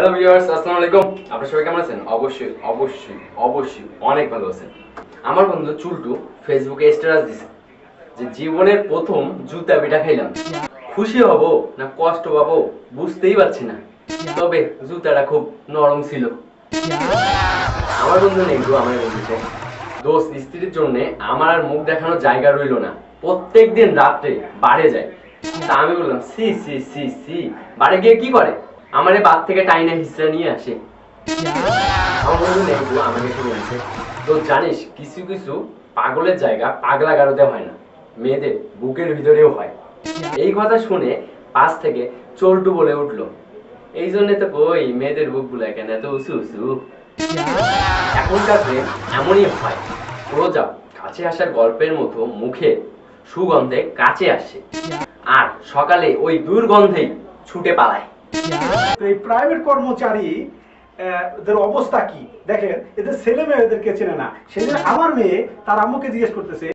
Hello viewers, আসসালামু আলাইকুম। আপনারা সবাই কেমন আছেন? অবশ্যই অবশ্যই অবশ্যই অনেক ভালো আছেন। আমার বন্ধু চুলটু ফেসবুকে স্ট্যাটাস দিছে যে জীবনের প্রথম জুতা পিঠা খাইলাম। খুশি হব না কষ্ট পাবো বুঝতেই পারছি না, তবে জুতাটা খুব নরম ছিল। আমার বন্ধু নেই গো, আমার বন্ধুতে দোস্ত স্ত্রীর জন্য আমার আর মুখ দেখানোর জায়গা রইলো না। প্রত্যেকদিন রাত্রে বাড়ে যায়। তা আমি বললাম সি সি সি সি, বাড়ে গিয়ে কি করে? আমারে বাদ থেকে টাইনা হিসা নিয়ে আসে। আমার বন্ধু নেই গো, আমাকে একটু বলছে, তো জানিস কিছু কিছু পাগলের জায়গা পাগলা গারোতে হয় না, মেয়েদের বুকের ভিতরেও হয়। এই কথা শুনে পাশ থেকে চল্টু বলে উঠলো, এই জন্য তো কই মেয়েদের বুক গুলা কেন এত উঁচু উঁচু। এখনকার প্রেম এমনই হয়, রোজা কাছে আসার গল্পের মতো মুখে সুগন্ধে কাছে আসে, আর সকালে ওই দুর্গন্ধেই ছুটে পালায়। তো এই প্রাইভেট কর্মচারী এদের অবস্থা কি দেখেন, এদের ছেলে মেয়ে এদেরকে চেনে না। সেদিন আমার মেয়ে তার আম্মুকে জিজ্ঞেস করতেছে